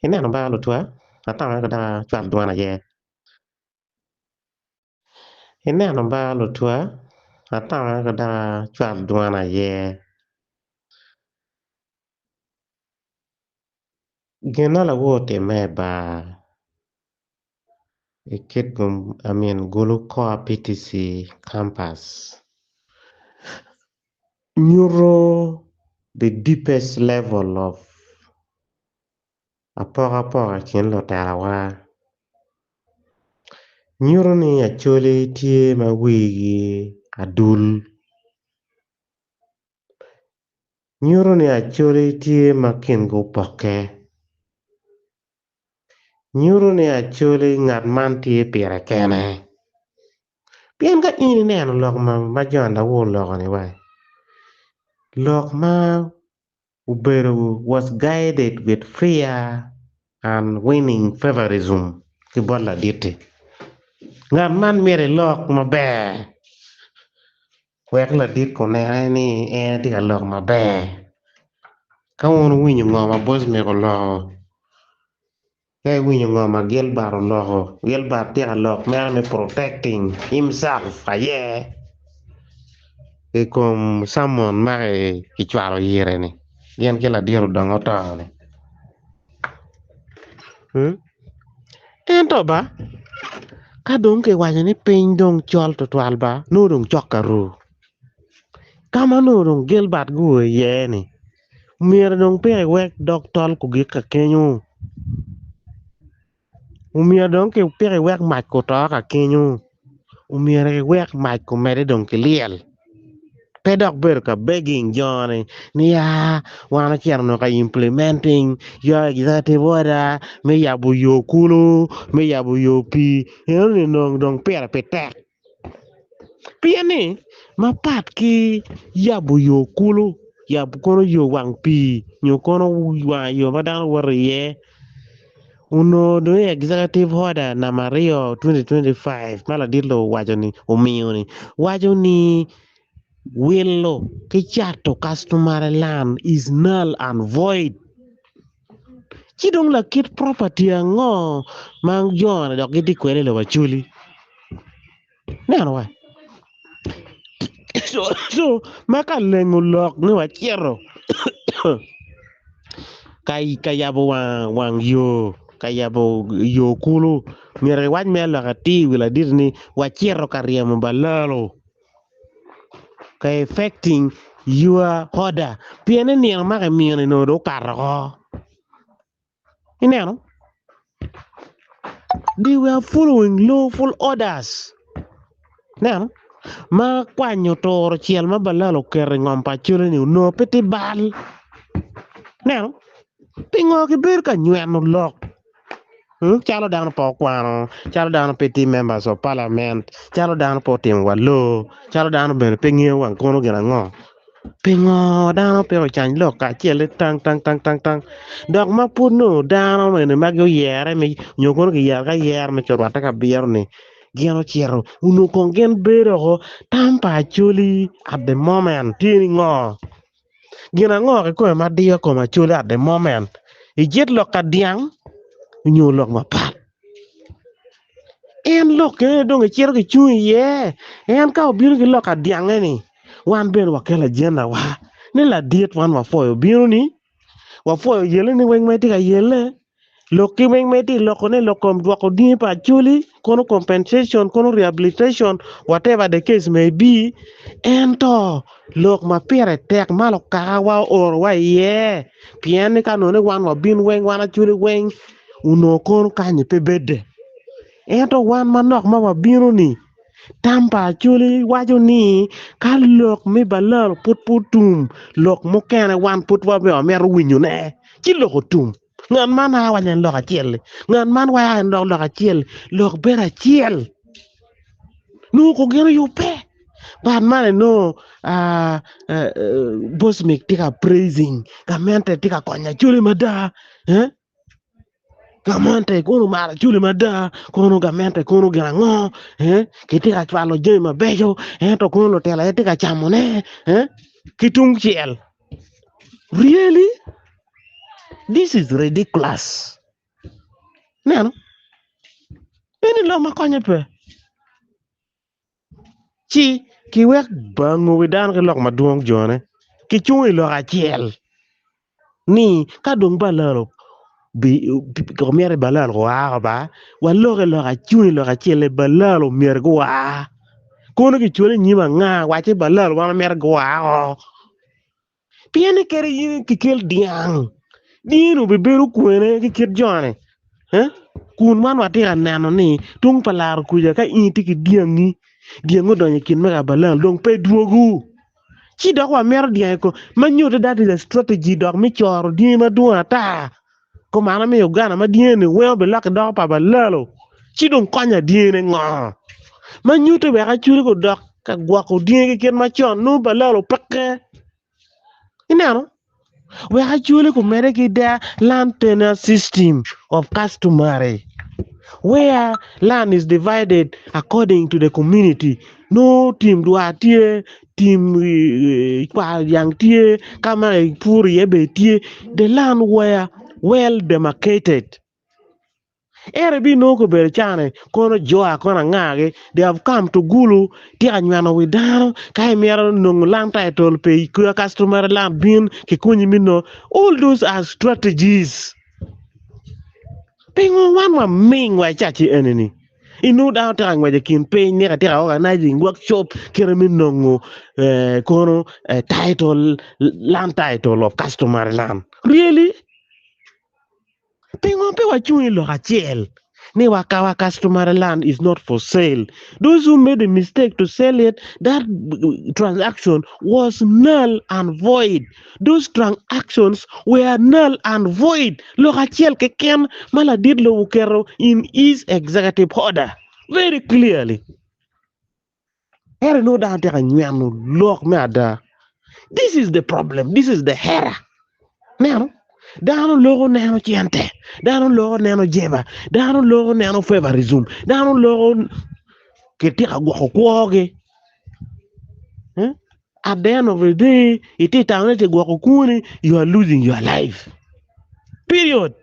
Ineno ba lo tua? Atama ko da chwat duana ye. Ineno ba lo tua? Atama ko da chwat duana ye. Gina la wote me ba ikit gulu ko PTC campus. Neuro the deepest level of apoka chen lo tarawa. Neuro ni actually tie ma wigi adul. Neuro ni actually tie ma kin go poke. Nyuro ni actually ngat man tie pire kene. Pien ka ini neno lok ma John da wo lok ni wai. Lok ma uberu was guided with fear and winning favorism. Ki bola diti. Ngat man mere lok ma be. Wek la dit ko ne ni di ka lok ma be. Ka won winyo ngoma boss me ko lok. Kaya winyo ngoma Gilbert loko. Gilbert tika lok me protecting himself. Aye. Ikom someone maki kichwalo yire ni. Yan kila diru dongo tao ni. Ento ba? Kadong ke wanya ni piny dong chol to twal ba. Nudong chokaru. Kama nudong Gilbert guwe ye ni. Mira dong pe wek dok tol kugik ka kenyu. Umia dong ke pe wek mach ko to ka kenyu. Umia wek mach ko mede dong ke liel. Pedok ber ka begging Johnny ni ya wana kiano ka implementing your executive order me yabu yo kulu me yabu yo pi ni nong dong pera petek pi ni mapat ki yabu yo kulu yabu kono yo wang pi nyo kono wa yo badan wariye uno do executive order na Mario 2025 mala dilo wajoni umiyo ni wajoni Willow Kichato customary land is null and void. Chidong la kit property ngo mang John dok gidi kwele lo wachuli. Nano wa. So maka lengo lok ni wachiero. Kayabo wang yo kayabo yo kulu mire waj me la kati wila dirni wachiero kariamo balalo. Ka affecting your order. Piene ni ang makamiyan no do karo. Inano? They were following lawful orders. Now, ma kwanyo toro chiel ma balalo kere ngom pa chule ni no peti bal. Now, pingo ki ber ka nyueno lok. Chalo down po kwano, chalo down peti members of parliament, chalo down po tim walo, chalo down ben pingi wang kono gina ngo. Pingo down pero chan lok ka chiel tang. Dok ma puno down me magyo yere me nyokono ki yer ka yer me chorwata ka bier ni. Giano chiero uno kongen bero tampa chuli at the moment tini ngo. Gina ngo ke ko ma dio ko ma chuli at the moment. Ijet lok ka diang nyo lok ma pat. En lok ke dong chiero ke chui ye. En ka obiru ki lok ka diang ni. Wan ben wakela jena wa. Ni la diet wan wafoyo biru ni. Wafoyo yele ni weng meti ka yele. Loki weng meti lokone lokom dwako dini pa chuli. Kono compensation, kono rehabilitation. Whatever the case may be. Ento lok ma pire tek malo kakawa or wa ye. Pien ni kanone wan wabin weng wana chuli weng. Uno kono kanyi pe bede. Ento wan manok ma wabino ni. Tampa chuli wajo ni ka lok mi balal put tum lok mo kene wan put wa be mer winyu ne chi lok tum ngan man ha wanyen lok achiel ngan man wa en lok achiel lok ber achiel no ko gero yu pe but man no boss make tika praising kamente tika konya chuli mada eh Gamente kono mara chuli mada kono gamente kono gango kiti ka chwalo jema bejo to kono tela eti ka chamone kitung chiel really this is ridiculous neno ini lo makonyo pe chi ki wek bango widan ke lok maduong jone ki chui lo achiel ni ka dong balalo bi ko mere balalo wa ba wallo ke lo chui lo achiel balalo mer go wa kono ki chule nyima nga wache balalo wa mer go wa piene kere yin ki kel diang dinu be beru kwene ki kit jone eh kun man wati kan neno ni tung palar kuja ka inti ki diangi diango donye kin mega balal dong pe duogu chi dok wa mer diang ko manyo that is a strategy dok mi choro di ma duwa ta ko mana mi Uganda ma diene we be lak dok pa balalo chi dong konya diene ngo manyo to be ka churi ko dok ka gwa ko diene kin ma chon no balalo pakke inano we actually could make it their land tenure system of customary where land is divided according to the community. No team duatie, team kwa yang tie, kama puri ebe tie. The land were well demarcated. Ere bi no ko ber chane kono joa kono ngage they have come to gulu ti anyano widaro kai miero nung land title pe ku customer land bin ki kunyi mino all those are strategies pingo wan wa ming wa chachi eneni inu da ta ngwa de kin pe ni ka ta organizing workshop kere minongo kono title land title of customer land really pingo pe wa chui lo achiel ni wakawa customer land is not for sale. Those who made the mistake to sell it, that transaction was null and void. Those transactions were null and void. Lokachiel keken mala did lo ukero in his executive order very clearly. Here no doubt look me ada. This is the problem. This is the error. Now, daano logo neno chiente daano logo neno jeba daano logo neno favorism daano logo ke tika gwako kwoge at the end of the day iti taone te gwako kuni you are losing your life period